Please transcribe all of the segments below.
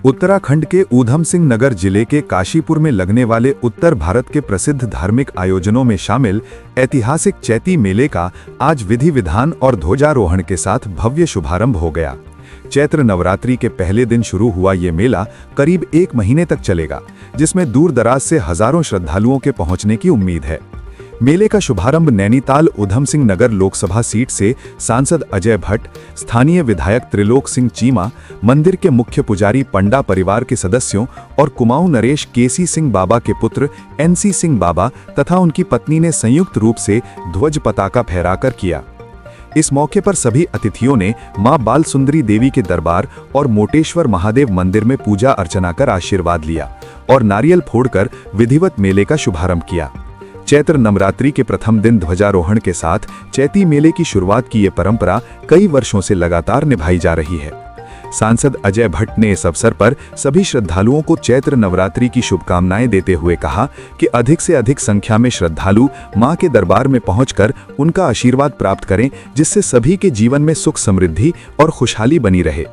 उत्तराखंड के ऊधम सिंह नगर जिले के काशीपुर में लगने वाले उत्तर भारत के प्रसिद्ध धार्मिक आयोजनों में शामिल ऐतिहासिक चैती मेले का आज विधि विधान और ध्वजारोहण के साथ भव्य शुभारंभ हो गया। चैत्र नवरात्रि के पहले दिन शुरू हुआ ये मेला करीब 1 महीने तक चलेगा, जिसमें दूर दराज से हजारों श्रद्धालुओं के पहुंचने की उम्मीद है। मेले का शुभारंभ नैनीताल ऊधम सिंह नगर लोकसभा सीट से सांसद अजय भट्ट, स्थानीय विधायक त्रिलोक सिंह चीमा, मंदिर के मुख्य पुजारी पंडा परिवार के सदस्यों और कुमाऊं नरेश केसी सिंह बाबा के पुत्र NC सिंह बाबा तथा उनकी पत्नी ने संयुक्त रूप से ध्वज पताका फहराकर किया। इस मौके पर सभी अतिथियों ने मां बाल सुंदरी देवी के दरबार और मोटेश्वर महादेव मंदिर में पूजा अर्चना कर आशीर्वाद लिया और नारियल फोड़कर विधिवत मेले का शुभारंभ किया। चैत्र नवरात्रि के प्रथम दिन ध्वजारोहण के साथ चैती मेले की शुरुआत की ये परंपरा कई वर्षों से लगातार निभाई जा रही है। सांसद अजय भट्ट ने इस अवसर पर सभी श्रद्धालुओं को चैत्र नवरात्रि की शुभकामनाएं देते हुए कहा कि अधिक से अधिक संख्या में श्रद्धालु मां के दरबार में पहुंचकर उनका आशीर्वाद प्राप्त करें, जिससे सभी के जीवन में सुख समृद्धि और खुशहाली बनी रहे।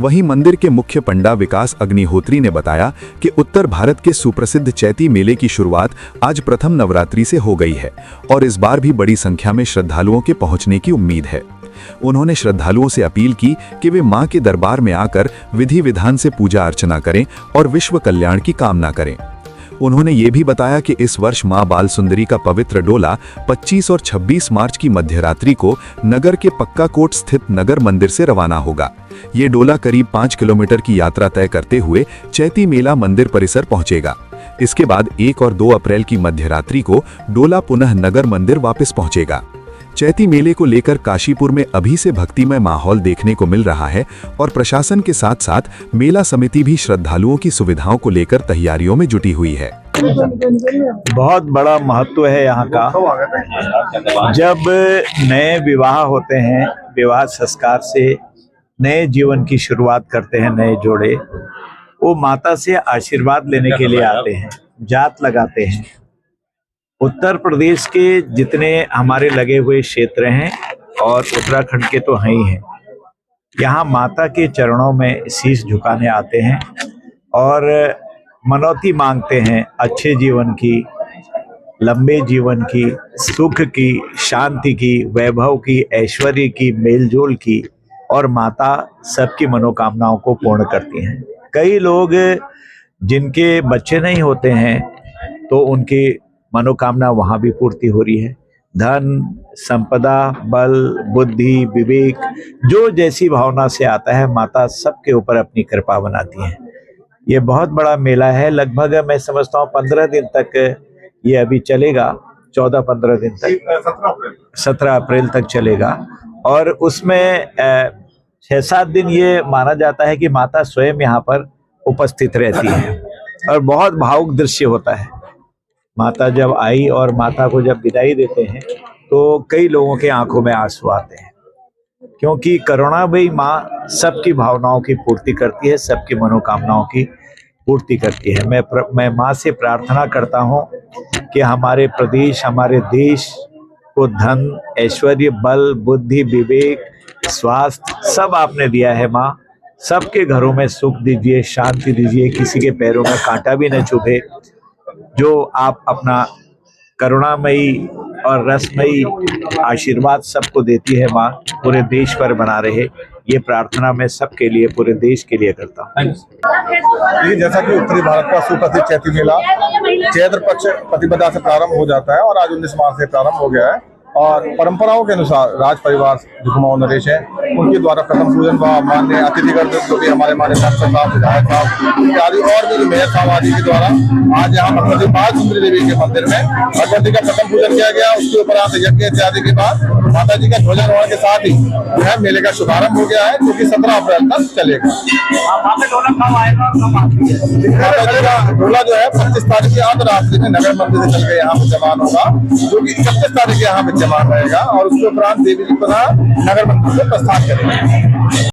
वहीं मंदिर के मुख्य पंडा विकास अग्निहोत्री ने बताया कि उत्तर भारत के सुप्रसिद्ध चैती मेले की शुरुआत आज प्रथम नवरात्रि से हो गई है और इस बार भी बड़ी संख्या में श्रद्धालुओं के पहुंचने की उम्मीद है। उन्होंने श्रद्धालुओं से अपील की कि वे मां के दरबार में आकर विधि विधान से पूजा अर्चना करें और विश्व कल्याण की कामना करें। उन्होंने ये भी बताया कि इस वर्ष मां बाल सुंदरी का पवित्र डोला 25 और 26 मार्च की मध्यरात्रि को नगर के पक्का कोट स्थित नगर मंदिर से रवाना होगा। ये डोला करीब 5 किलोमीटर की यात्रा तय करते हुए चैती मेला मंदिर परिसर पहुंचेगा। इसके बाद 1 और 2 अप्रैल की मध्यरात्रि को डोला पुनः नगर मंदिर वापस पहुंचेगा। चैती मेले को लेकर काशीपुर में अभी से भक्तिमय माहौल देखने को मिल रहा है और प्रशासन के साथ साथ मेला समिति भी श्रद्धालुओं की सुविधाओं को लेकर तैयारियों में जुटी हुई है। बहुत बड़ा महत्व है यहाँ का। जब नए विवाह होते हैं, विवाह संस्कार से नए जीवन की शुरुआत करते हैं नए जोड़े, वो माता से आशीर्वाद लेने के लिए आते हैं, जात लगाते हैं। उत्तर प्रदेश के जितने हमारे लगे हुए क्षेत्र हैं और उत्तराखंड के तो हैं ही हैं, यहाँ माता के चरणों में शीश झुकाने आते हैं और मनौती मांगते हैं अच्छे जीवन की, लंबे जीवन की, सुख की, शांति की, वैभव की, ऐश्वर्य की, मेलजोल की, और माता सबकी मनोकामनाओं को पूर्ण करती हैं। कई लोग जिनके बच्चे नहीं होते हैं तो उनकी मनोकामना वहाँ भी पूर्ति हो रही है। धन, संपदा, बल, बुद्धि, विवेक, जो जैसी भावना से आता है माता सबके ऊपर अपनी कृपा बनाती है। ये बहुत बड़ा मेला है। लगभग मैं समझता हूँ 15 दिन तक ये अभी चलेगा, 14-15 दिन तक, 17 अप्रैल तक चलेगा। और उसमें 6-7 दिन ये माना जाता है कि माता स्वयं यहाँ पर उपस्थित रहती है और बहुत भावुक दृश्य होता है। माता जब आई और माता को जब विदाई देते हैं तो कई लोगों के आंखों में आंसू आते हैं, क्योंकि करुणामयी माँ सबकी भावनाओं की पूर्ति करती है, सबकी मनोकामनाओं की पूर्ति करती है। मैं माँ से प्रार्थना करता हूँ कि हमारे प्रदेश, हमारे देश को धन, ऐश्वर्य, बल, बुद्धि, विवेक, स्वास्थ्य सब आपने दिया है माँ। सबके घरों में सुख दीजिए, शांति दीजिए, किसी के पैरों में कांटा भी न चुभे। जो आप अपना करुणामयी और रसमयी आशीर्वाद सबको देती है माँ, पूरे देश पर बना रहे, ये प्रार्थना मैं सबके लिए, पूरे देश के लिए करता हूँ। ये जैसा कि उत्तरी भारत का सुप्रसिद्ध चैती मेला चैत्र पक्ष प्रतिपदा से प्रारंभ हो जाता है और आज 19 मार्च से प्रारंभ हो गया है और परंपराओं के अनुसार राज परिवार जो कुमाऊं नरेश है उनके द्वारा प्रथम पूजन व मान्य अतिथिगण जो भी हमारे सांसद साहब, विधायक साहब इत्यादि और भी मेयर साहब आदि के द्वारा आज यहाँ भगवती बाल सुंदरी देवी के मंदिर में भगवती का प्रथम पूजन किया गया। उसके उपरांत यज्ञ इत्यादि के बाद माता जी का ध्वजारोहण के साथ ही जो है मेले का शुभारंभ हो गया है, जो कि 17 अप्रैल तक चलेगा। माता जी का डोला जो है 25 तारीख की अर्धरात्रि में नगर मंदिर से चल के यहाँ विद्यमान होगा, जो कि 31 तारीख यहाँ विद्यमान रहेगा और उसके उपरांत देवी जी पुनः नगर मंदिर से प्रस्थान करेंगे।